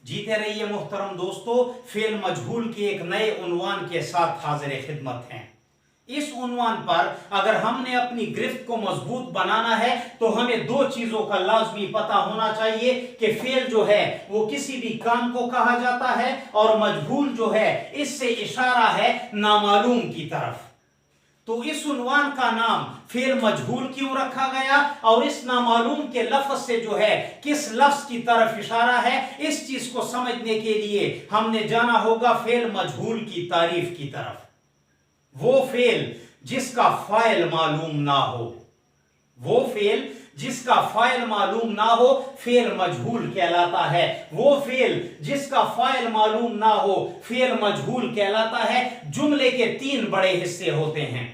जीते रहिए मोहतरम दोस्तों। फेल मजहूल के एक नए उन्वान के साथ हाजिर खिदमत हैं। इस उन्वान पर अगर हमने अपनी गिरफ्त को मजबूत बनाना है तो हमें दो चीजों का लाजमी पता होना चाहिए कि फेल जो है वो किसी भी काम को कहा जाता है और मजहूल जो है इससे इशारा है नामालूम की तरफ। तो इस उन्वान का नाम फेल मजहूल क्यों रखा गया और इस नामालूम के लफ्ज से जो है किस लफ्ज की तरफ इशारा है, इस चीज को समझने के लिए हमने जाना होगा फेल मजहूल की तारीफ की तरफ। वो फेल जिसका फाइल मालूम ना हो, वो फेल जिसका फाइल मालूम ना हो फेल मजहूल कहलाता है। वो फेल जिसका फाइल मालूम ना हो फेल मजहूल कहलाता है। जुमले के तीन बड़े हिस्से होते हैं,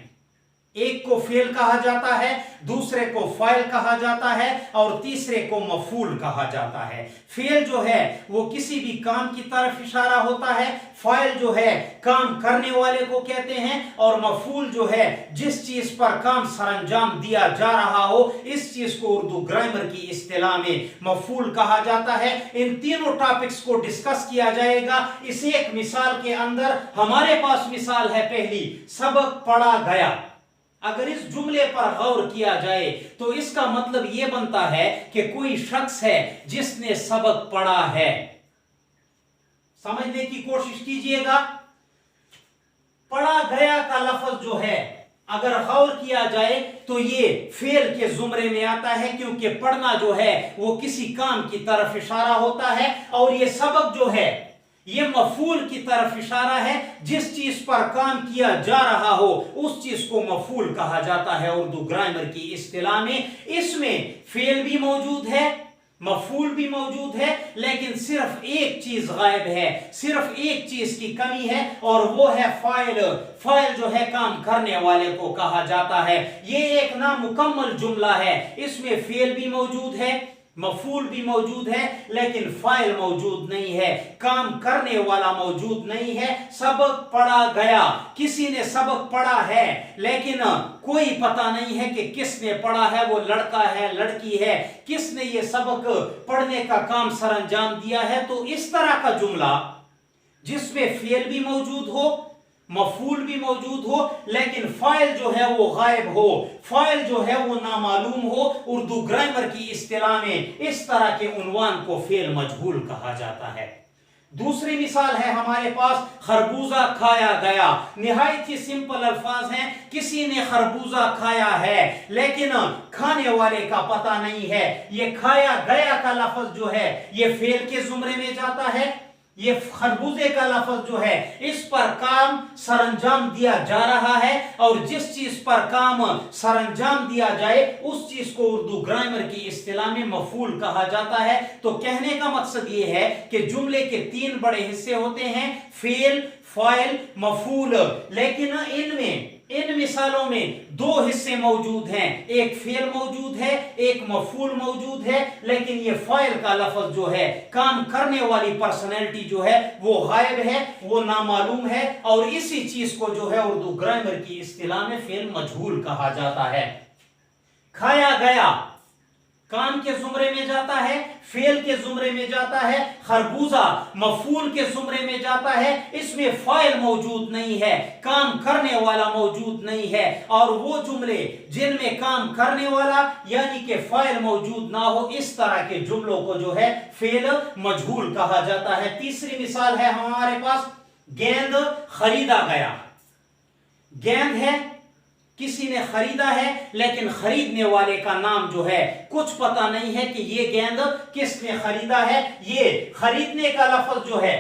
एक को फेल कहा जाता है, दूसरे को फाइल कहा जाता है और तीसरे को मफूल कहा जाता है। फेल जो है वो किसी भी काम की तरफ इशारा होता है, फाइल जो है काम करने वाले को कहते हैं और मफूल जो है जिस चीज पर काम सरंजाम दिया जा रहा हो, इस चीज को उर्दू ग्रामर की इस्तिलाह में मफूल कहा जाता है। इन तीनों टॉपिक्स को डिस्कस किया जाएगा इस एक मिसाल के अंदर। हमारे पास मिसाल है पहली, सबक पढ़ा गया। अगर इस जुमले पर गौर किया जाए तो इसका मतलब यह बनता है कि कोई शख्स है जिसने सबक पढ़ा है। समझने की कोशिश कीजिएगा। पढ़ा गया का लफ्ज जो है अगर गौर किया जाए तो ये फेल के जुमरे में आता है, क्योंकि पढ़ना जो है वो किसी काम की तरफ इशारा होता है और ये सबक जो है ये मफूल की तरफ इशारा है। जिस चीज पर काम किया जा रहा हो उस चीज को मफूल कहा जाता है उर्दू ग्रामर की इस्तिलाह में। इसमें फेल भी मौजूद है, मफूल भी मौजूद है, लेकिन सिर्फ एक चीज गायब है, सिर्फ एक चीज की कमी है और वो है फाइल। फाइल जो है काम करने वाले को कहा जाता है। ये एक नामुकम्मल जुमला है, इसमें फेल भी मौजूद है, मफूल भी मौजूद है, लेकिन फाइल मौजूद नहीं है, काम करने वाला मौजूद नहीं है। सबक पढ़ा गया, किसी ने सबक पढ़ा है लेकिन कोई पता नहीं है कि किसने पढ़ा है, वो लड़का है लड़की है, किसने ये सबक पढ़ने का काम सरंजाम दिया है। तो इस तरह का जुमला जिसमें फेल भी मौजूद हो, मफूल भी मौजूद हो, लेकिन फाइल जो है वो गायब हो, फाइल जो है वो नामालूम हो, उर्दू ग्रामर की इस्तिलाह में इस तरह के उन्वान को फेल मजहूल कहा जाता है। दूसरी मिसाल है हमारे पास, खरबूजा खाया गया। निहायत ही सिंपल अल्फाज हैं, किसी ने खरबूजा खाया है लेकिन खाने वाले का पता नहीं है। ये खाया गया का लफ्ज जो है ये फेल के जुमरे में जाता है। ये खरबूजे का लफ्ज जो है इस पर काम सरंजाम दिया जा रहा है और जिस चीज पर काम सरंजाम दिया जाए उस चीज को उर्दू ग्रामर की इस्तिलाह में मफूल कहा जाता है। तो कहने का मकसद ये है कि जुमले के तीन बड़े हिस्से होते हैं, फेल, फाइल, मफूल, लेकिन इनमें इन मिसालों में दो हिस्से मौजूद हैं, एक फेल मौजूद है, एक मफूल मौजूद है, लेकिन ये फाइल का लफ्ज जो है काम करने वाली पर्सनैलिटी जो है वो गायब है, वो नामालूम है और इसी चीज को जो है उर्दू ग्रामर की इस्तिलाह में फेल मजहूल कहा जाता है। खाया गया काम के जुमरे में जाता है, फेल के जुमरे में जाता है, खरबूजा मफूल के जुमरे में जाता है। इसमें फाइल मौजूद नहीं है, काम करने वाला मौजूद नहीं है और वो जुमले जिनमें काम करने वाला यानी कि फाइल मौजूद ना हो, इस तरह के जुमलों को जो है फेल मजहूल कहा जाता है। तीसरी मिसाल है हमारे पास, गेंद खरीदा गया। गेंद है, किसी ने खरीदा है लेकिन खरीदने वाले का नाम जो है कुछ पता नहीं है कि ये गेंद किसने खरीदा है। ये खरीदने का लफ्ज जो है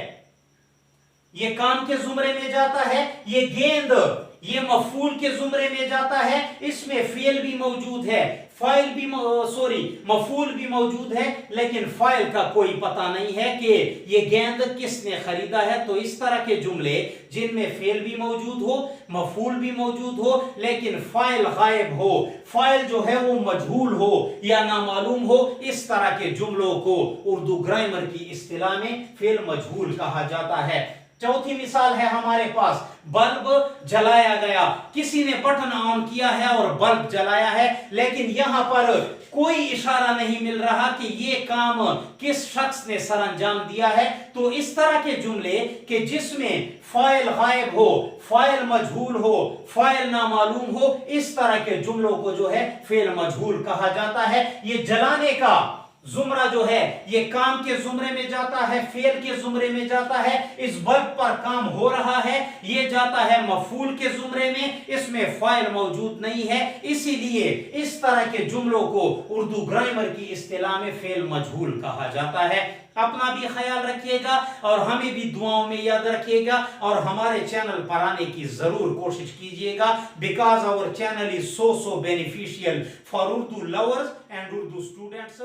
ये काम के जुमरे में जाता है, ये गेंद ये मफूल के जुमरे में जाता है। इसमें फेल भी मौजूद है, फाइल भी मफूल भी मौजूद है, लेकिन फाइल का कोई पता नहीं है कि ये गेंद किसने खरीदा है। तो इस तरह के जुमले जिनमें फेल भी मौजूद हो, मफूल भी मौजूद हो, लेकिन फाइल गायब हो, फाइल जो है वो मजहूल हो या नामालूम हो, इस तरह के जुमलों को उर्दू ग्रामर की इस्तिलाह में फेल मजहूल कहा जाता है। चौथी मिसाल है हमारे पास, बल्ब जलाया गया, किसी ने बटन ऑन किया है और बल्ब जलाया है, लेकिन यहां पर कोई इशारा नहीं मिल रहा कि ये काम किस शख्स ने सरअंजाम दिया है। तो इस तरह के जुमले कि जिसमें फाइल गायब हो, फाइल मजहूल हो, फाइल नामालूम हो, इस तरह के जुमलों को जो है फेल मजहूल कहा जाता है। ये जलाने का जुमरा जो है ये काम के जुमरे में जाता है, फेल के जुमरे में जाता है। इस बल्ब पर काम हो रहा है, ये जाता है मफूल के जुमरे में, इसमें फाइल मौजूद नहीं है, इसीलिए इस तरह के जुमलों को उर्दू ग्रामर की इस्तिलाह में फेल मजहूल कहा जाता है। अपना भी ख्याल रखिएगा और हमें भी दुआओं में याद रखिएगा और हमारे चैनल पर आने की जरूर कोशिश कीजिएगा, because our channel is so beneficial for Urdu lovers and Urdu students.